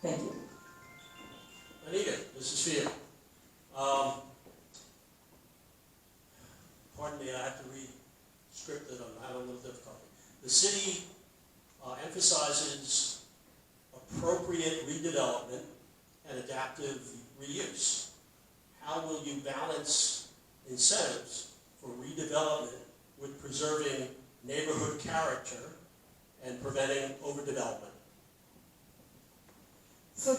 Thank you. Anita, this is for you. Pardon me, I have to read script that I'm having a little difficulty. The city emphasizes appropriate redevelopment and adaptive reuse. How will you balance incentives for redevelopment with preserving neighborhood character and preventing overdevelopment? So,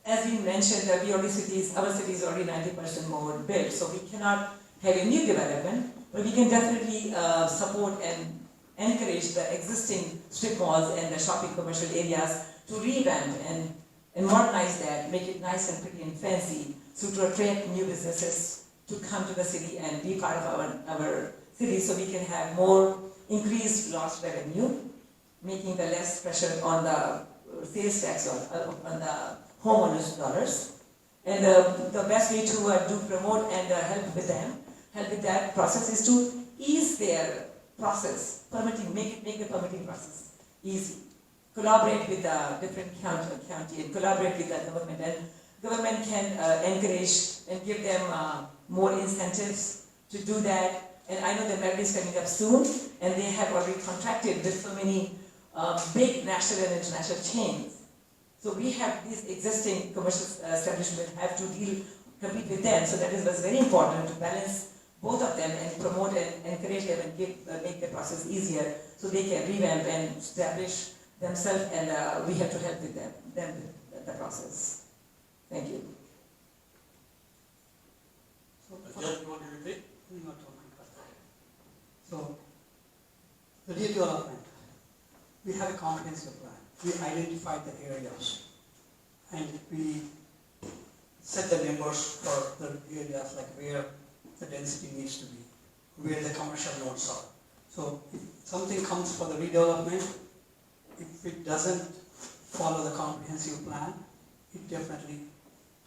as you mentioned, our city is already 90% more built, so we cannot have a new development, but we can definitely support and encourage the existing strip malls and the shopping commercial areas to revamp and modernize that, make it nice and pretty and fancy, so to attract new businesses to come to the city and be part of our city, so we can have more increased gross revenue, making the less pressure on the sales tax or on the homeowners' dollars. And the best way to do promote and help with that process is to ease their process, permitting, make the permitting process easy. Collaborate with the different county and collaborate with the government, and government can encourage and give them more incentives to do that. And I know the Melody is coming up soon, and they have already contracted with so many big national and international chains. So we have these existing commercial establishments have to compete with them. So that was very important to balance both of them and promote and encourage them and make the process easier so they can revamp and establish themselves, and we have to help with them with the process. Thank you. So, Dilip, you want to repeat? So, the redevelopment, we have a comprehensive plan. We identified the areas and we set the numbers for the areas, like where the density needs to be, where the commercial nodes are. So if something comes for the redevelopment, if it doesn't follow the comprehensive plan, it definitely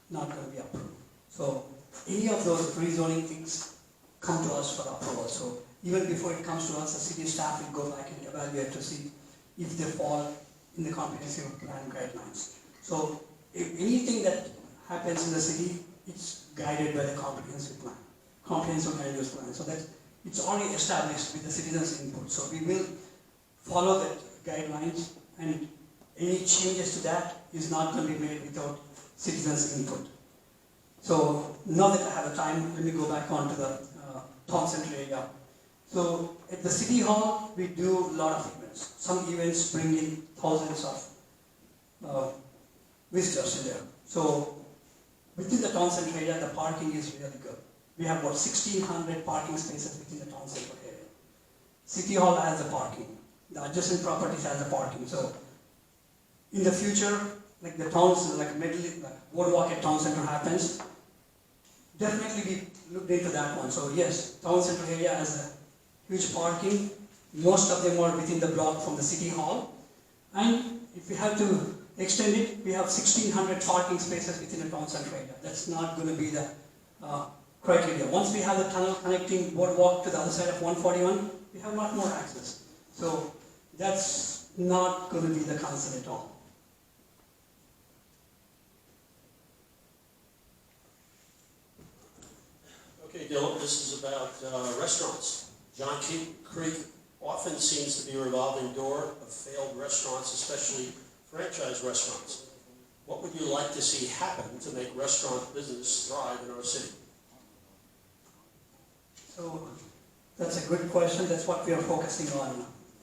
not going to be approved. So any of those rezoning things come to us for approval. So even before it comes to us, the city staff will go back and evaluate to see if they fall in the comprehensive plan guidelines. So if anything that happens in the city, it's guided by the comprehensive plan, comprehensive land use plan. So that it's already established with the citizens' input. So we will follow that guidelines, and any changes to that is not going to be made without citizens' input. So now that I have the time, let me go back on to the town center area. So at the city hall, we do a lot of events. Some events bring in thousands of visitors in there. So within the town center area, the parking is really good. We have about 1,600 parking spaces within the town center area. City hall has the parking. The adjacent properties has the parking. So in the future, like the towns, like boardwalk at town center happens, definitely we looked into that one. So yes, town center area has a huge parking. Most of them are within the block from the city hall. And if we have to extend it, we have 1,600 parking spaces within the town center area. That's not going to be the criteria. Once we have the tunnel connecting boardwalk to the other side of 141, we have a lot more access. So that's not going to be the concern at all. Okay, Dilip, this is about restaurants. John Creek often seems to be a revolving door of failed restaurants, especially franchise restaurants. What would you like to see happen to make restaurant business thrive in our city? So that's a good question. That's what we are focusing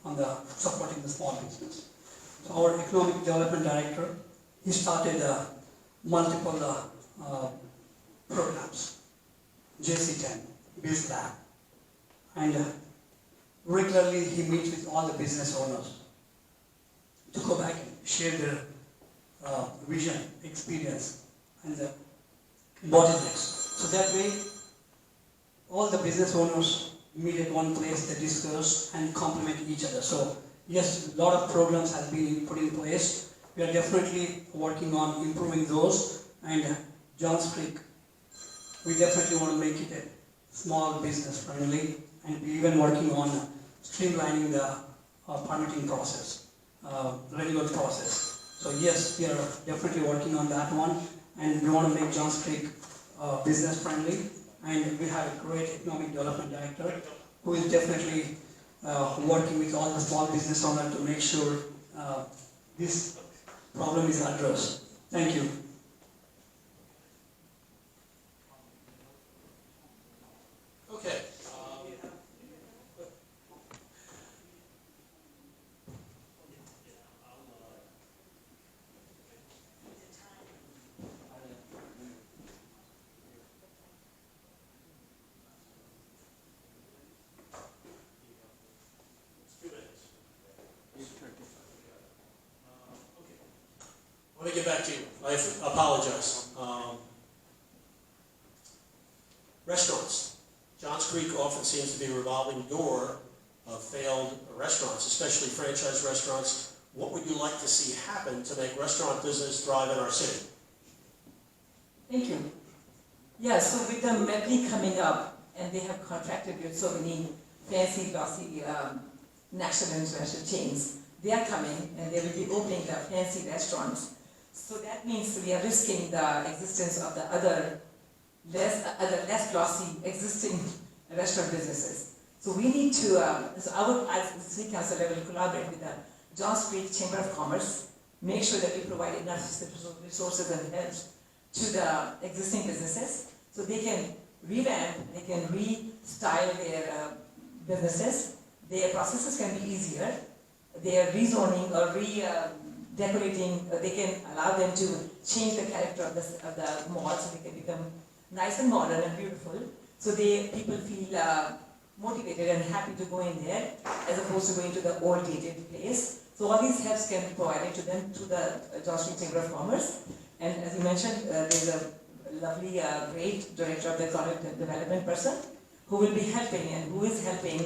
on the supporting the small business. So our economic development director, he started multiple programs, JC10, Biz Lab, and regularly he meets with all the business owners to go back and share their vision, experience, and the bottlenecks. So that way, all the business owners meet at one place, they discuss and complement each other. So yes, a lot of programs have been put in place. We are definitely working on improving those, and Johns Creek, we definitely want to make it a small business friendly, and we're even working on streamlining the permitting process, renewal process. So yes, we are definitely working on that one, and we want to make Johns Creek business friendly. And we have a great economic development director who is definitely working with all the small business owners to make sure this problem is addressed. Thank you. Okay. Let me get back to you. I apologize. Restaurants. Johns Creek often seems to be a revolving door of failed restaurants, especially franchise restaurants. What would you like to see happen to make restaurant business thrive in our city? Thank you. Yeah, so with the medley coming up, and they have contracted with so many fancy, glossy national and international chains, they are coming and they will be opening the fancy restaurants. So that means we are risking the existence of the other less glossy existing restaurant businesses. So we need to, so I would, as the city council level, collaborate with the Johns Creek Chamber of Commerce, make sure that we provide enough resources and help to the existing businesses so they can revamp, they can restyle their businesses. Their processes can be easier. Their rezoning or decorating, they can allow them to change the character of the mall so they can become nice and modern and beautiful. So people feel motivated and happy to go in there as opposed to going to the old dated place. So all these helps can be provided to them through the Johns Creek Chamber of Commerce. And as you mentioned, there's a lovely, great director of the economic development person who will be helping and who is helping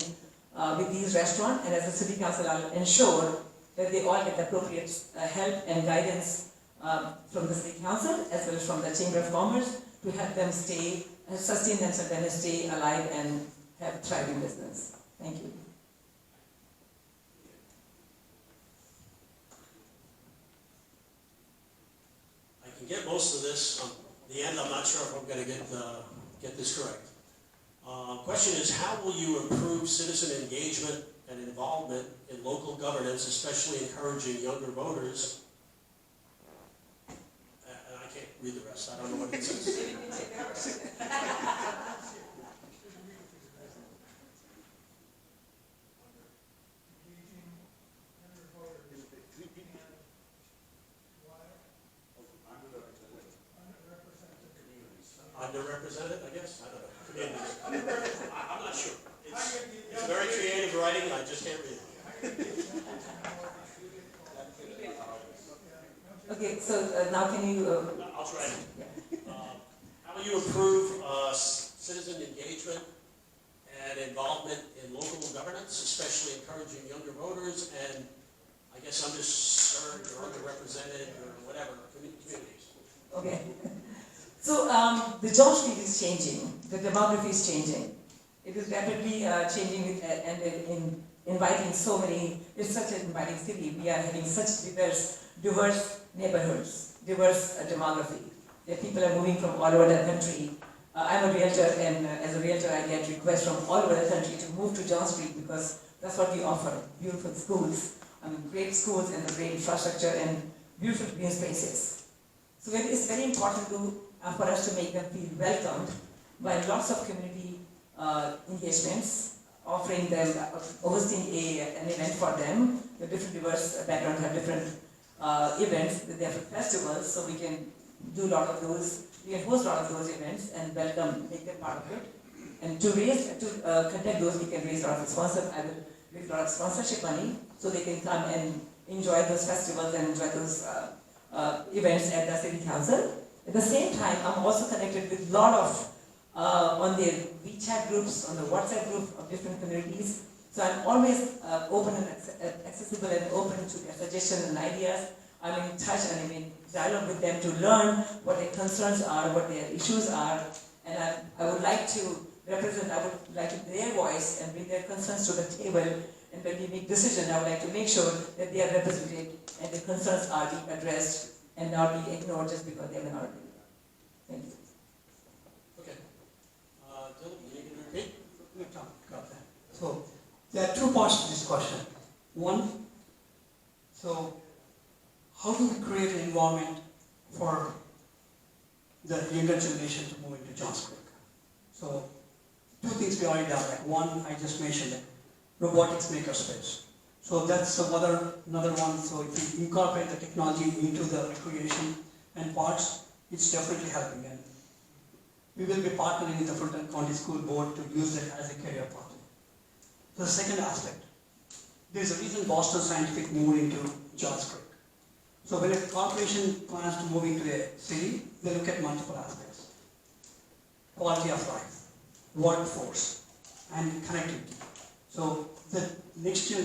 with these restaurants. And as a city council, I'll ensure that they all get appropriate help and guidance from the city council as well as from the Chamber of Commerce to help them sustain themselves and stay alive and have thriving business. Thank you. I can get most of this. In the end, I'm not sure if I'm going to get this correct. Question is, how will you improve citizen engagement and involvement in local governance, especially encouraging younger voters? And I can't read the rest. I don't know what it says. Underrepresented, I guess? I don't know. Communities. I'm not sure. It's very creative writing, I just can't read it. Okay, so now can you... I'll try it. Yeah. How will you improve citizen engagement and involvement in local governance, especially encouraging younger voters and, I guess, underserved or underrepresented or whatever communities? Okay. So the job street is changing, the demography is changing. It is rapidly changing and inviting so many, it's such an inviting city. We are having such diverse neighborhoods, diverse demography. That people are moving from all over the country. I'm a realtor, and as a realtor I get requests from all over the country to move to John Street because that's what we offer. Beautiful schools, great schools and the great infrastructure and beautiful green spaces. So it is very important for us to make them feel welcomed by lots of community engagements, offering them, hosting an event for them. The different diverse backgrounds have different events, they have festivals, so we can do a lot of those, we can host a lot of those events and welcome, make them part of it. And to conduct those, we can raise a lot of sponsorship money, so they can come and enjoy those festivals and enjoy those events at the city council. At the same time, I'm also connected with a lot of on their WeChat groups, on the WhatsApp group of different communities. So I'm always open and accessible and open to their suggestions and ideas. I'm in touch and I'm in dialogue with them to learn what their concerns are, what their issues are. And I would like to represent, I would like their voice and bring their concerns to the table and when we make decisions, I would like to make sure that they are represented and the concerns are being addressed and not being ignored just because they are minority. Thank you. Okay. Dilip, you need to repeat? Got that. So there are two parts to this question. One, so how do we create an environment for the younger generation to move into Johns Creek? So two things we already done. Like one, I just mentioned it, robotics makerspace. So that's another one. So if we incorporate the technology into the recreation and parts, it's definitely helping. And we will be partnering with the Fulton County School Board to use it as a career pathway. So the second aspect, there's a reason Boston Scientific moved into Johns Creek. So when a corporation plans to move into a city, they look at multiple aspects. Quality of life, workforce, and connectivity. So the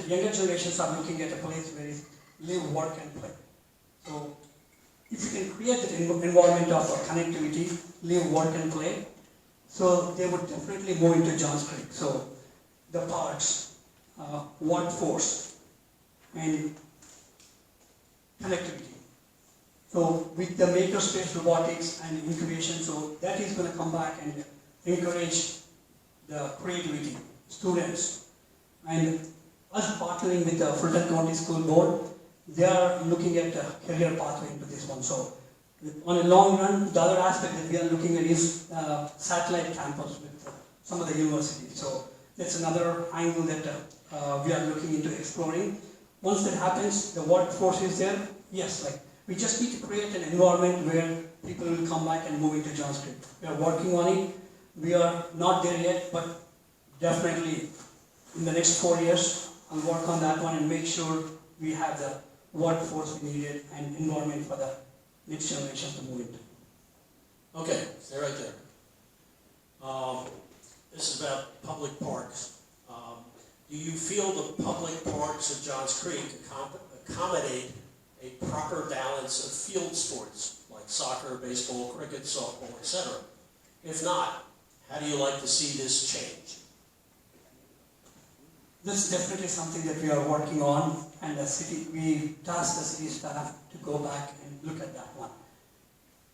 younger generations are looking at a place where it's live, work, and play. So if you can create that environment of connectivity, live, work, and play, so they would definitely move into Johns Creek. So the parts, workforce, and connectivity. So with the makerspace robotics and incubation, so that is going to come back and encourage the creativity, students. And us partnering with the Fulton County School Board, they are looking at a career pathway into this one. So on a long run, the other aspect that we are looking at is satellite campus with some of the universities. So that's another angle that we are looking into exploring. Once that happens, the workforce is there. Yes, like we just need to create an environment where people will come back and move into Johns Creek. We are working on it. We are not there yet, but definitely in the next 4 years, I'll work on that one and make sure we have the workforce we needed and environment for the next generation to move into. Okay, stay right there. This is about public parks. Do you feel the public parks of Johns Creek accommodate a proper balance of field sports like soccer, baseball, cricket, softball, etc.? If not, how do you like to see this change? This is definitely something that we are working on, and we tasked the city staff to go back and look at that one.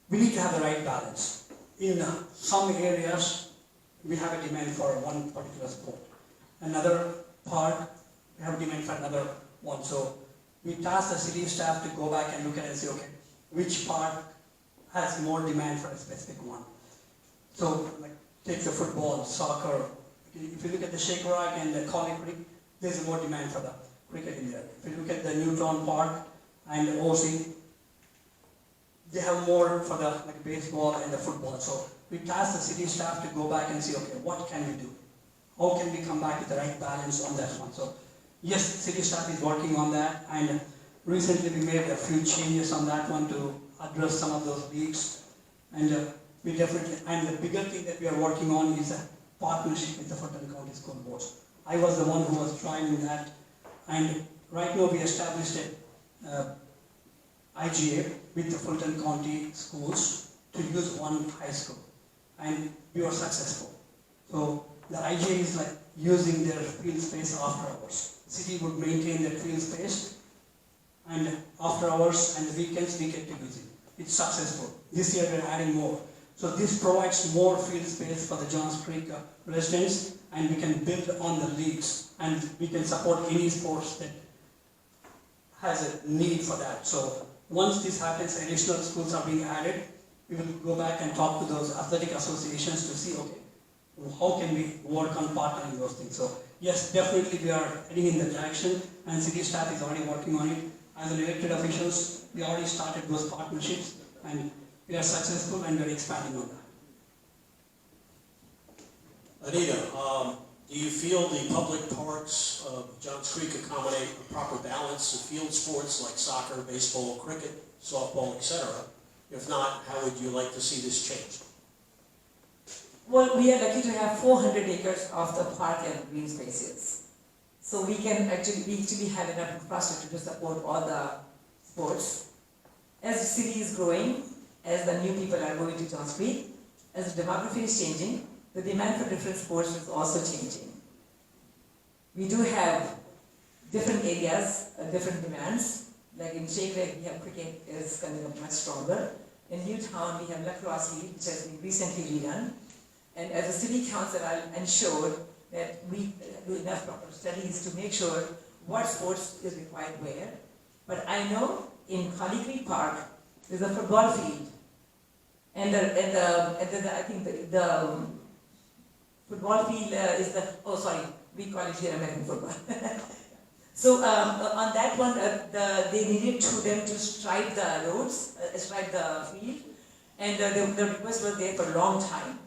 We need to have the right balance. In some areas, we have a demand for one particular sport. Another part, we have a demand for another one. So we tasked the city staff to go back and look at it and say, okay, which part has more demand for a specific one. So like take the football, soccer. If you look at the Shake Rock and the Collie Creek, there's more demand for the cricket in there. If you look at the Newtown Park and the OC, they have more for the like baseball and the football. So we tasked the city staff to go back and see, okay, what can we do? How can we come back with the right balance on that one? So yes, city staff is working on that, and recently we made a few changes on that one to address some of those leaks. And we definitely, and the bigger thing that we are working on is a partnership with the Fulton County School Boards. I was the one who was driving that, and right now we established a IGA with the Fulton County schools to use one high school, and we were successful. So the IGA is like using their field space after hours. City would maintain their field space, and after hours and the weekends we get to use it. It's successful. This year we're adding more. So this provides more field space for the Johns Creek residents, and we can build on the leagues, and we can support any sports that has a need for that. So once this happens, additional schools are being added, we will go back and talk to those athletic associations to see, okay, how can we work on partnering those things. So yes, definitely we are heading in the direction, and city staff is already working on it. As elected officials, we already started those partnerships, and we are successful, and we are expanding on that. Anita, do you feel the public parks of Johns Creek accommodate a proper balance of field sports like soccer, baseball, cricket, softball, etc.? If not, how would you like to see this changed? Well, we are lucky to have 400 acres of the park and green spaces. So we actually have enough infrastructure to support all the sports. As the city is growing, as the new people are going to Johns Creek, as the demography is changing, the demand for different sports is also changing. We do have different areas, different demands. Like in Shake Lake, we have cricket is coming up much stronger. In Newtown, we have lacrosse field, which has been recently redone. And as a city council, I'll ensure that we do enough proper studies to make sure what sports is required where. But I know in Kali Creek Park, there's a football field. And I think the football field is we call it here American football. So on that one, they needed them to stripe the roads, stripe the field, and the request was there for a long time.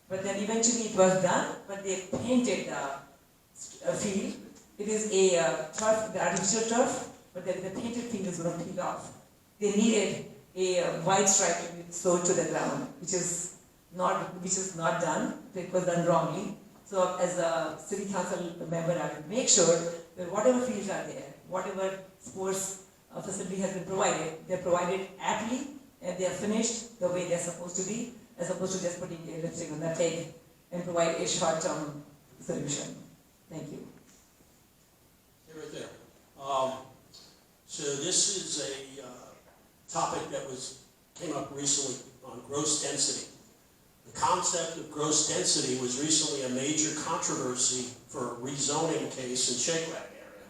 But then eventually it was done, but they painted the field. It is a turf, the artificial turf, but the painted field is going to peel off. They needed a white stripe to be sewed to the ground, which is not done. It was done wrongly. So as a city council member, I will make sure that whatever fields are there, whatever sports facility has been provided, they're provided aptly and they are finished the way they're supposed to be, as opposed to just putting a lipstick on the pig and provide a short-term solution. Thank you. Stay right there. So this is a topic that came up recently on gross density. The concept of gross density was recently a major controversy for a rezoning case in Shake Lake area.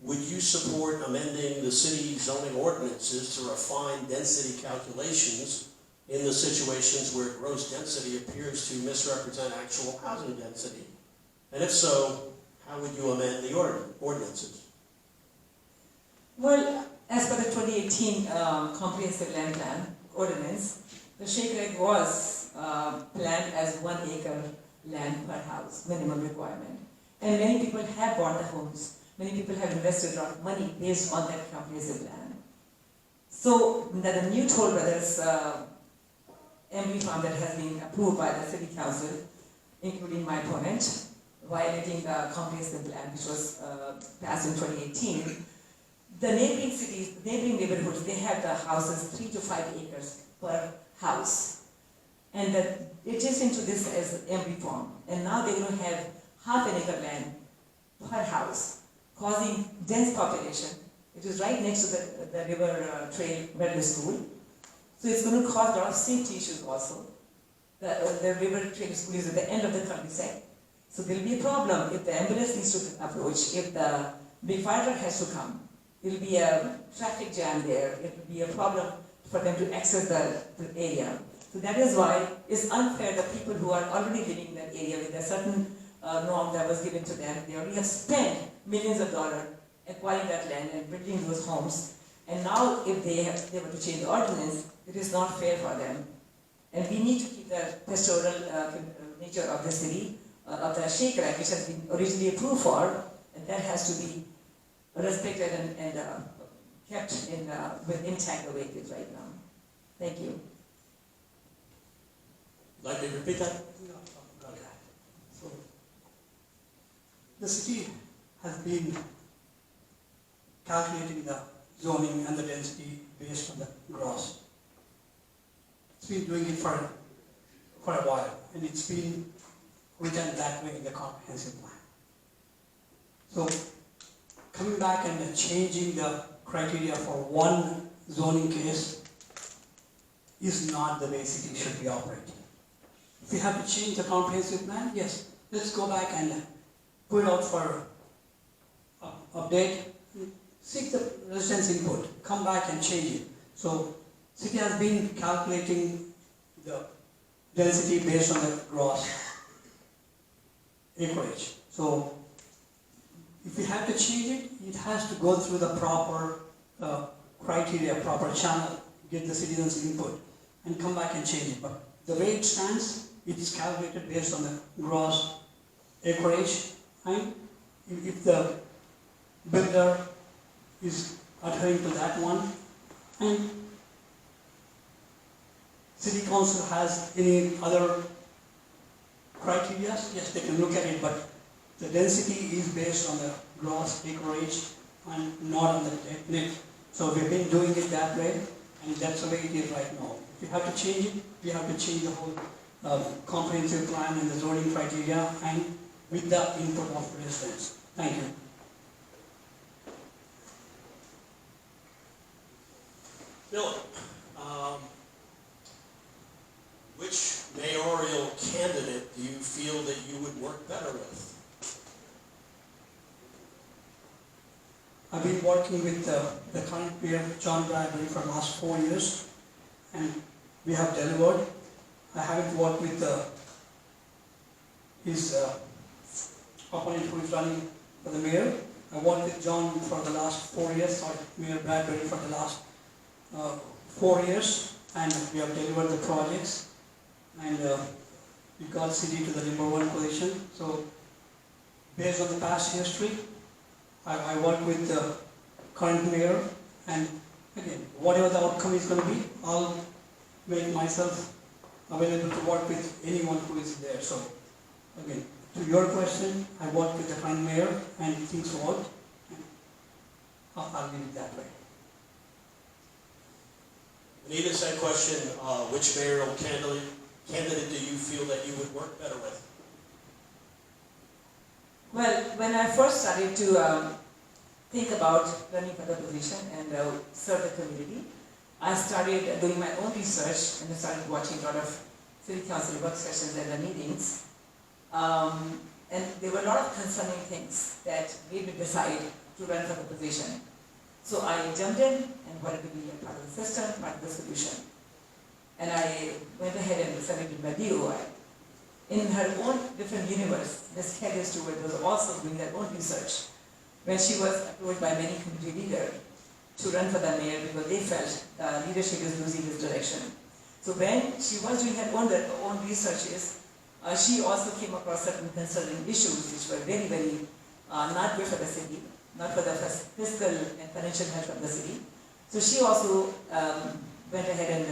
Would you support amending the city zoning ordinances to refine density calculations in the situations where gross density appears to misrepresent actual housing density? And if so, how would you amend the ordinances? Well, as per the 2018 Comprehensive Land Plan ordinance, the Shake Lake was planned as 1 acre land per house, minimum requirement. And many people have bought the homes. Many people have invested a lot of money based on that comprehensive plan. So the new Toll Brothers MB farm that has been approved by the city council, including my opponent, violating the comprehensive plan which was passed in 2018, the neighboring cities, neighboring neighborhoods, they have the houses 3 to 5 acres per house. And it is into this as MB form. And now they're going to have half an acre land per house, causing dense population. It is right next to the river trail medical school. So it's going to cause a lot of safety issues also. The river trail school is at the end of the cul-de-sac. So there will be a problem if the ambulance needs to approach, if the big fire truck has to come. There will be a traffic jam there. It will be a problem for them to access the area. So that is why it's unfair that people who are already living in that area with a certain norm that was given to them, they already have spent millions of dollars acquiring that land and building those homes. And now if they were to change the ordinance, it is not fair for them. And we need to keep the pastoral nature of the city, of the Shake Lake, which has been originally approved for, and that has to be respected and kept intact the way it is right now. Thank you. Like to repeat that? No, got that. So, the city has been calculating the zoning and the density based on the gross. It's been doing it for a while, and it's been written that way in the comprehensive plan. So, coming back and changing the criteria for one zoning case is not the way city should be operating. If we have to change the comprehensive plan, yes, let's go back and put out for update, seek the residents' input, come back and change it. So, city has been calculating the density based on the gross acreage. So, if we have to change it, it has to go through the proper criteria, proper channel, get the citizens' input, and come back and change it. But the way it stands, it is calculated based on the gross acreage, and if the builder is adhering to that one, and city council has any other criteria, yes, they can look at it, but the density is based on the gross acreage and not on the net. So we've been doing it that way, and that's the way it is right now. If we have to change it, we have to change the whole comprehensive plan and the zoning criteria, and with the input of residents. Thank you. Dilip, which mayoral candidate do you feel that you would work better with? I've been working with the current mayor, John Bradbury, for the last 4 years, and we have delivered. I haven't worked with his opponent who is running for the mayor. I worked with John for the last 4 years, sorry, Mayor Bradbury for the last 4 years, and we have delivered the projects, and we got city to the #1 position. So, based on the past history, I work with the current mayor, and again, whatever the outcome is going to be, I'll make myself available to work with anyone who is there. So, again, to your question, I work with the current mayor, and things work. I'll leave it that way. Anita, same question. Which mayoral candidate do you feel that you would work better with? Well, when I first started to think about running for the position and serve the community, I started doing my own research and I started watching a lot of city council work sessions and the meetings. And there were a lot of concerning things that made me decide to run for the position. So I jumped in and wanted to be a part of the system, part of the solution. And I went ahead and submitted my DOI. In her own different universe, Ms. Kelly Stewart was also doing her own research when she was approached by many community leaders to run for the mayor because they felt the leadership is losing its direction. So when she was doing her own researches, she also came across certain concerning issues which were very, very not good for the city, not for the fiscal and financial health of the city. So she also went ahead and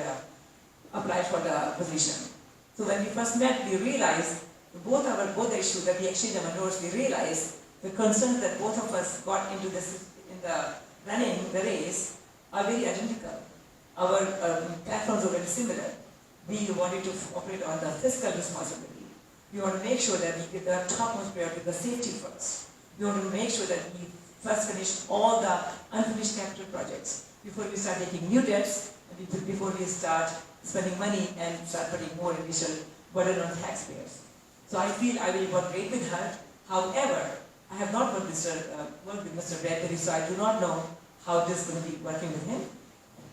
applied for the position. So when we first met, we realized both the issues that we exchanged our notes, we realized the concerns that both of us got into this in the running the race are very identical. Our platforms are very similar. We wanted to operate on the fiscal responsibility. We want to make sure that we give the topmost priority to the safety first. We want to make sure that we first finish all the unfinished capital projects before we start taking new debts and before we start spending money and start putting more additional burden on taxpayers. So I feel I will work great with her. However, I have not worked with Mr. Bradbury, so I do not know how this is going to be working with him.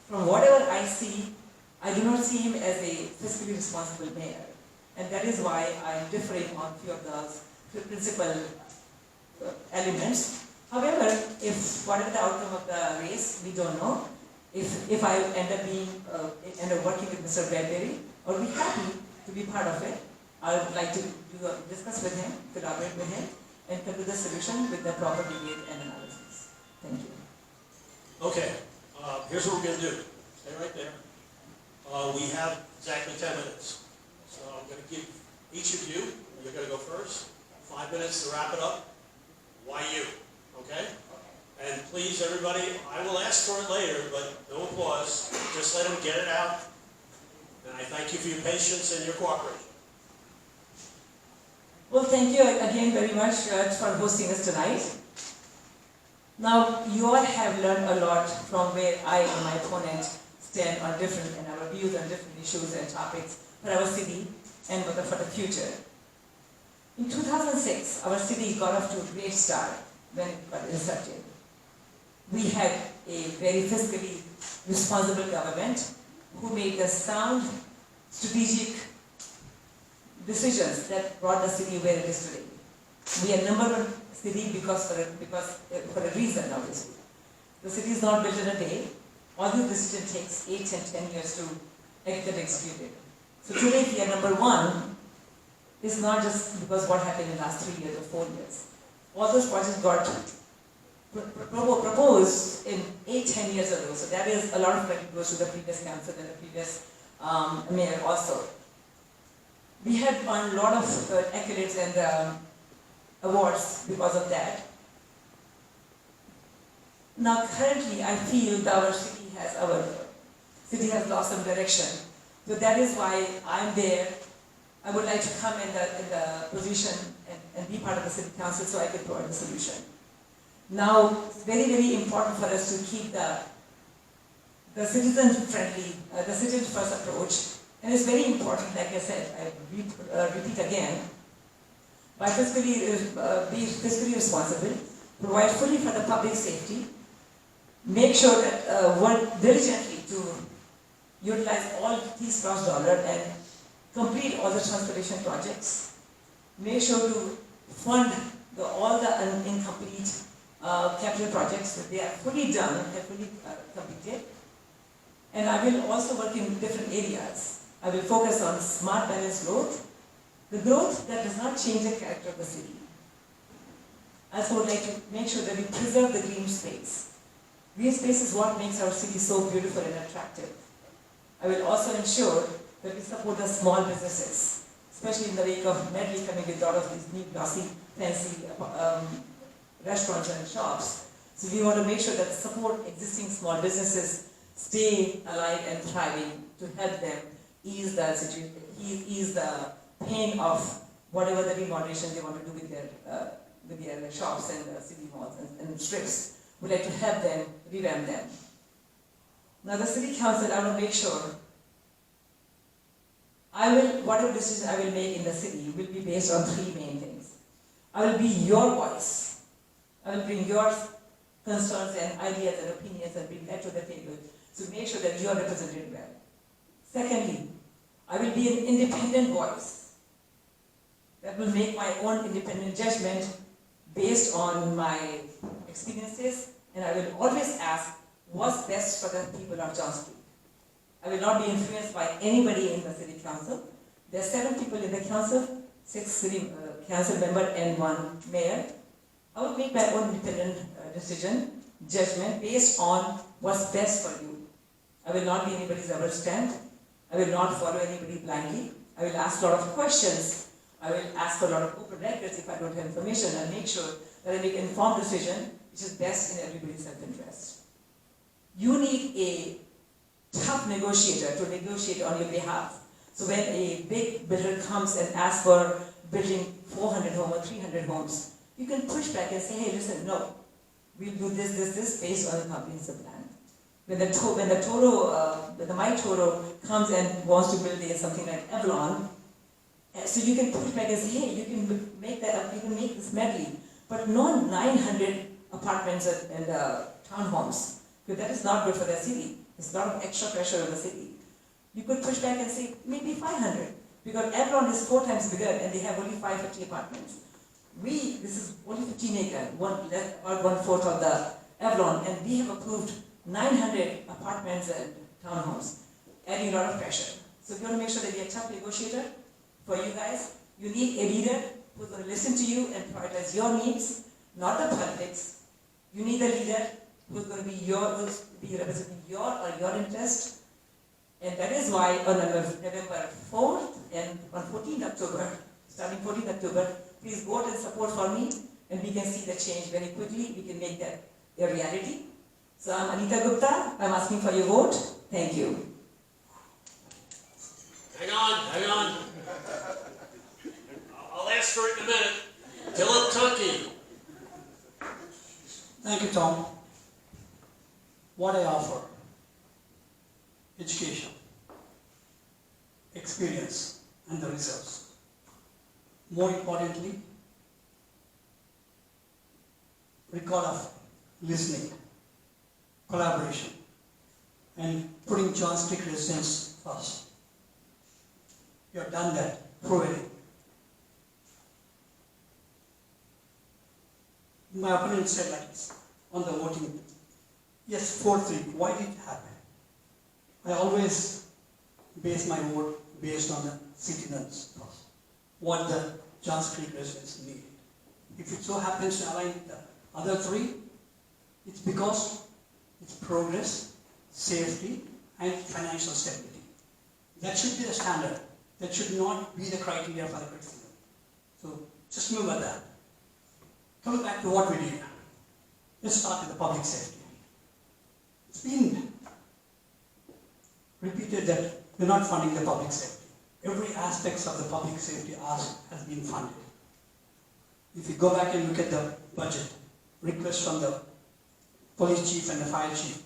From whatever I see, I do not see him as a fiscally responsible mayor. And that is why I am differing on a few of those principal elements. However, if whatever the outcome of the race, we don't know. If I end up working with Mr. Bradbury, I would be happy to be part of it. I would like to discuss with him, collaborate with him, and come to the solution with the proper debate and analysis. Thank you. Okay, here's what we're going to do. Stay right there. We have exactly 10 minutes. So I'm going to give each of you, you're going to go first, 5 minutes to wrap it up. Why you? Okay? And please, everybody, I will ask for it later, but no applause. Just let them get it out. And I thank you for your patience and your cooperation. Well, thank you again very much for hosting us tonight. Now, you all have learned a lot from where I and my opponent stand on different, and our views on different issues and topics for our city and for the future. In 2006, our city got off to a great start when it got incepted. We had a very fiscally responsible government who made the sound, strategic decisions that brought the city where it is today. We are #1 city because for a reason, obviously. The city is not built in a day. All these decisions takes 8 and 10 years to get executed. So today we are #1 is not just because what happened in the last 3 years or 4 years. All those projects got proposed in 8-10 years ago. So that is a lot of credit goes to the previous council and the previous mayor also. We had won a lot of accolades and awards because of that. Now currently I feel that our city has lost some direction. So that is why I'm there. I would like to come in the position and be part of the city council so I can provide the solution. Now, it's very, very important for us to keep the the citizen-friendly, the citizen-first approach. And it's very important, like I said, I repeat again, be fiscally responsible, provide fully for the public safety, make sure that work diligently to utilize all these cross dollar and complete all the transportation projects, make sure to fund all the incomplete capital projects that they are fully done and fully completed. And I will also work in different areas. I will focus on smart balanced growth, the growth that does not change the character of the city. I also would like to make sure that we preserve the green space. Green space is what makes our city so beautiful and attractive. I will also ensure that we support the small businesses, especially in the wake of Medley coming with a lot of these new glossy, fancy restaurants and shops. So we want to make sure that support existing small businesses stay alive and thriving to help them ease the pain of whatever the remoderation they want to do with their shops and city malls and strips. We'd like to help them revamp them. Now the city council, I will make sure whatever decision I will make in the city will be based on three main things. I will be your voice. I will bring your concerns and ideas and opinions and bring that to the table to make sure that you are represented well. Secondly, I will be an independent voice that will make my own independent judgment based on my experiences, and I will always ask what's best for the people of John Street. I will not be influenced by anybody in the city council. There are 7 people in the council, 6 city council members and 1 mayor. I will make my own independent judgment based on what's best for you. I will not be anybody's rubber stamp. I will not follow anybody blindly. I will ask a lot of questions. I will ask for a lot of open records if I don't have information and make sure that I make an informed decision which is best in everybody's self-interest. You need a tough negotiator to negotiate on your behalf. So when a big builder comes and asks for building 400 homes or 300 homes, you can push back and say, hey, listen, no, we'll do this based on the comprehensive plan. When the My Toro comes and wants to build something like Avalon, so you can push back and say, hey, you can make this medley, but not 900 apartments and townhomes, because that is not good for the city. It's a lot of extra pressure on the city. You could push back and say maybe 500, because Avalon is 4 times bigger and they have only 550 apartments. This is only 15 acres, about 1/4 of the Avalon, and we have approved 900 apartments and townhomes, adding a lot of pressure. So if you want to make sure that you're a tough negotiator for you guys, you need a leader who's going to listen to you and prioritize your needs, not the politics. You need a leader who's going to be representing your interest. And that is why on November 4th and on 14th October, starting 14th October, please vote and support for me, and we can see the change very quickly. We can make that a reality. So I'm Anita Gupta. I'm asking for your vote. Thank you. Hang on. I'll ask for it in a minute. Dilip, Tunki. Thank you, Tom. What I offer: education, experience, and the reserves. More importantly, record of listening, collaboration, and putting John Street residents first. You have done that, proven it. My opponent said like this on the voting. Yes, 4-3. Why did it happen? I always base my vote based on the citizens first. What the John Street residents need. If it so happens to align with the other 3, it's because it's progress, safety, and financial stability. That should be the standard. That should not be the criteria for the criticism. So just remember that. Coming back to what we did. Let's start with the public safety. It's been repeated that we're not funding the public safety. Every aspect of the public safety ask has been funded. If you go back and look at the budget, request from the police chief and the fire chief,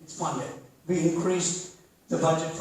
it's funded. we increased the budget for